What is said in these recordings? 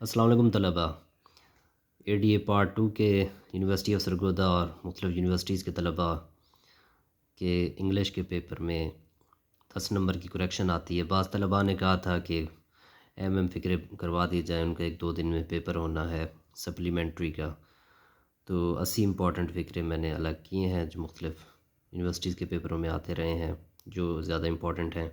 السلام علیکم طلباء، اے ڈی اے پارٹ 2 کے یونیورسٹی آف سرگودا اور مختلف یونیورسٹیز کے طلباء کے انگلش کے پیپر میں 10 نمبر کی کریکشن آتی ہے۔ بعض طلباء نے کہا تھا کہ ایم فکرے کروا دی جائیں، ان کا 1-2 دن میں پیپر ہونا ہے سپلیمنٹری کا، تو 80 امپورٹنٹ فکرے میں نے الگ کیے ہیں جو مختلف یونیورسٹیز کے پیپروں میں آتے رہے ہیں، جو زیادہ امپورٹنٹ ہیں۔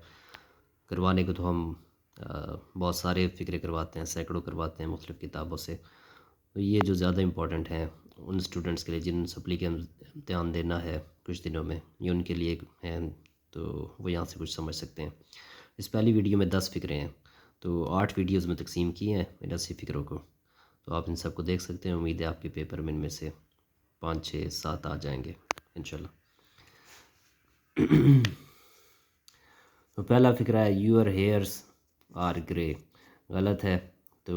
کروانے کو تو ہم بہت سارے فکرے کرواتے ہیں، سینکڑوں کرواتے ہیں مختلف کتابوں سے، تو یہ جو زیادہ امپورٹنٹ ہیں ان اسٹوڈنٹس کے لیے جن سپلی کے امتحان دینا ہے کچھ دنوں میں، یہ ان کے لیے ہیں، تو وہ یہاں سے کچھ سمجھ سکتے ہیں۔ اس پہلی ویڈیو میں 10 فکرے ہیں، تو 8 ویڈیوز میں تقسیم کی ہیں ان 80 فکروں کو، تو آپ ان سب کو دیکھ سکتے ہیں۔ امید ہے آپ کے پیپر میں ان میں سے 5 6 7 آ جائیں گے انشاءاللہ۔ تو پہلا فکرہ ہے یور ہیئرس آر گرے، غلط ہے۔ تو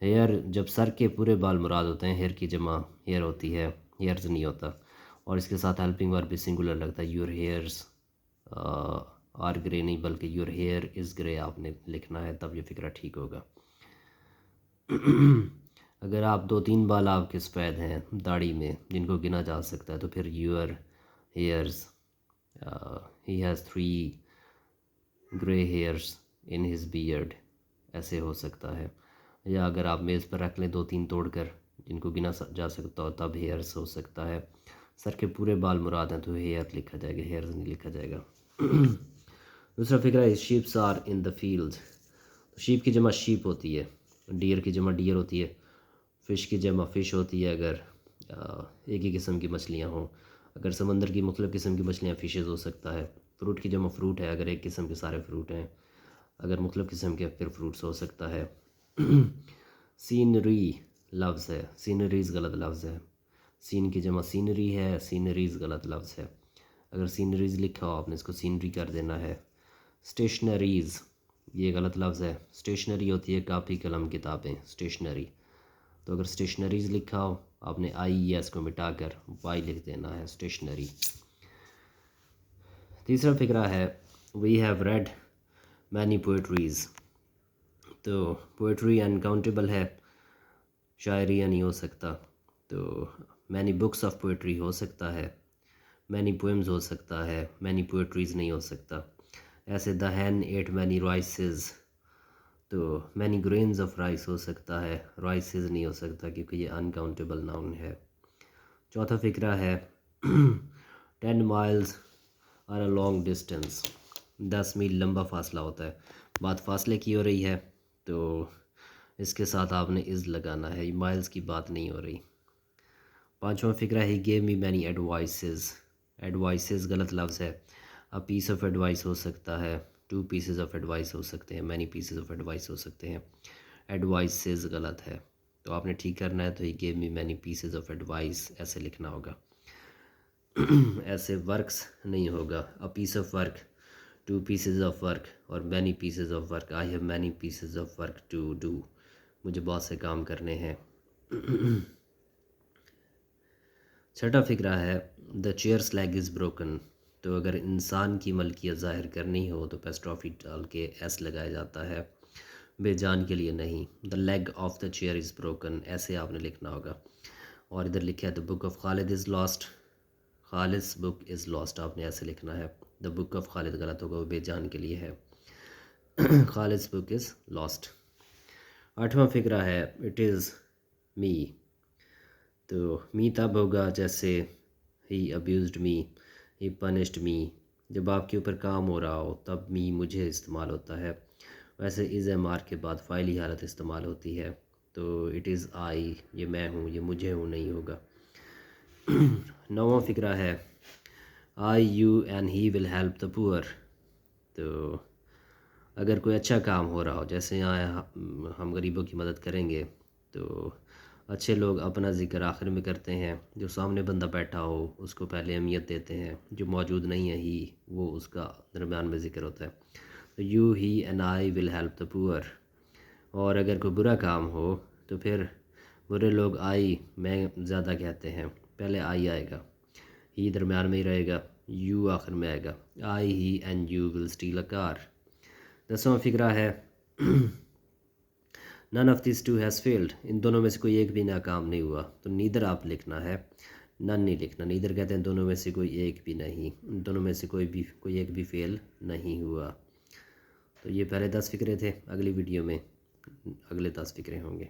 ہیئر جب سر کے پورے بال مراد ہوتے ہیں، ہیئر کی جمع ہیئر ہوتی ہے، ہیئرز نہیں ہوتا، اور اس کے ساتھ ہیلپنگ ورب بھی سنگولر لگتا ہے۔ یور ہیئرس آر گرے نہیں بلکہ یور ہیئر از گرے آپ نے لکھنا ہے، تب یہ فکرہ ٹھیک ہوگا۔ اگر آپ 2-3 بال آپ کے سفید ہیں داڑھی میں جن کو گنا جا سکتا ہے، تو پھر your hairs he has 3 grey hairs in his beard, ایسے ہو سکتا ہے۔ یا اگر آپ میز پر رکھ لیں 2-3 توڑ کر جن کو گنا جا سکتا ہو، تب ہیئرس ہو سکتا ہے۔ سر کے پورے بال مراد ہیں تو ہیئر لکھا جائے گا، ہیئرز نہیں لکھا جائے گا۔ دوسرا فکرہ ہے shapes are in the field, shape کی جمع شیپ ہوتی ہے، ڈیئر کی جمع ڈیئر ہوتی ہے، فش کی جمع فش ہوتی ہے اگر ایک ہی قسم کی مچھلیاں ہوں۔ اگر سمندر کی مختلف قسم کی مچھلیاں فشز ہو سکتا ہے۔ فروٹ کی جمع فروٹ ہے اگر ایک قسم کے سارے فروٹ ہیں، اگر مختلف قسم کے پھر فروٹس ہو سکتا ہے۔ سینری لفظ ہے، سینریز غلط لفظ ہے، سین کی جمع سینری ہے، سینریز غلط لفظ ہے۔ اگر سینریز لکھا ہو آپ نے اس کو سینری کر دینا ہے۔ اسٹیشنریز یہ غلط لفظ ہے، اسٹیشنری ہوتی ہے کاپی قلم کتابیں، اسٹیشنری، تو اگر اسٹیشنریز لکھا ہو آپ نے آئی ایس کو مٹا کر وائی لکھ دینا ہے، اسٹیشنری۔ تیسرا فکرہ ہے we have read many poetries, تو پوئٹری انکاؤنٹیبل ہے، شاعریہ نہیں ہو سکتا، تو مینی بکس آف پوئٹری ہو سکتا ہے، مینی پوئمز ہو سکتا ہے، مینی پوئٹریز نہیں ہو سکتا۔ ایسے دا ہین ایٹ مینی رائسز، تو مینی گرینز آف رائس ہو سکتا ہے، رائسز نہیں ہو سکتا کیونکہ یہ انکاؤنٹیبل ناؤن ہے۔ چوتھا فکرہ ہے 10 miles are a long distance, 10 mile لمبا فاصلہ ہوتا ہے۔ بات فاصلے کی ہو رہی ہے تو اس کے ساتھ آپ نے از لگانا ہے، مائلز کی بات نہیں ہو رہی۔ پانچواں فکرہ ہے give me many advices, advices غلط لفظ ہے، اب پیس آف ایڈوائس ہو سکتا ہے، 2 pieces آف ایڈوائس ہو سکتے ہیں، مینی پیسز آف ایڈوائس ہو سکتے ہیں، ایڈوائسز غلط ہے، تو آپ نے ٹھیک کرنا ہے، تو he give me many pieces of advice ایسے لکھنا ہوگا۔ ایسے ورکس نہیں ہوگا، a piece of work, 2 pieces of work, اور many pieces of work, I have many pieces of work to do, مجھے بہت سے کام کرنے ہیں۔ چھٹا فکرہ ہے the chair's leg is broken, تو اگر انسان کی ملکیت ظاہر کرنی ہو تو پیسٹرافی ڈال کے ایس لگایا جاتا ہے، بے جان کے لیے نہیں۔ The leg of the chair is broken ایسے آپ نے لکھنا ہوگا۔ اور ادھر لکھا ہے دا book of Khalid is last, خالص بک از لاسٹ آپ نے ایسے لکھنا ہے، دا بک آف خالد غلط ہوگا، وہ بے جان کے لیے ہے، خالص بک از لاسٹ۔ آٹھواں فکرہ ہے اٹ از می، تو می تب ہوگا جیسے ہی ابیوزڈ می، ہی پنشڈ می، جب آپ کے اوپر کام ہو رہا ہو تب می مجھے استعمال ہوتا ہے، ویسے از ایم آر کے بعد فاعلی حالت استعمال ہوتی ہے، تو اٹ از آئی یہ میں ہوں، یہ مجھے ہوں نہیں ہوگا۔ نواں فکرہ ہے I you and he will help the poor, تو اگر کوئی اچھا کام ہو رہا ہو جیسے یہاں ہم غریبوں کی مدد کریں گے، تو اچھے لوگ اپنا ذکر آخر میں کرتے ہیں، جو سامنے بندہ بیٹھا ہو اس کو پہلے اہمیت دیتے ہیں، جو موجود نہیں ہے ہی وہ اس کا درمیان میں ذکر ہوتا ہے، تو you he and I will help the پور۔ اور اگر کوئی برا کام ہو تو پھر برے لوگ آئی میں زیادہ کہتے ہیں، پہلے آئی آئے گا، ہی درمیان میں ہی رہے گا، یو آخر میں آئے گا، I he and you will steal a car. 10واں فکرہ ہے none of these two has failed, ان دونوں میں سے کوئی ایک بھی ناکام نہیں ہوا، تو نیدر آپ لکھنا ہے، نن نہیں لکھنا۔ نیدر کہتے ہیں دونوں میں سے کوئی ایک بھی نہیں، ان دونوں میں سے کوئی ایک بھی فیل نہیں ہوا۔ تو یہ پہلے 10 فقرے تھے، اگلی ویڈیو میں اگلے 10 فقرے ہوں گے۔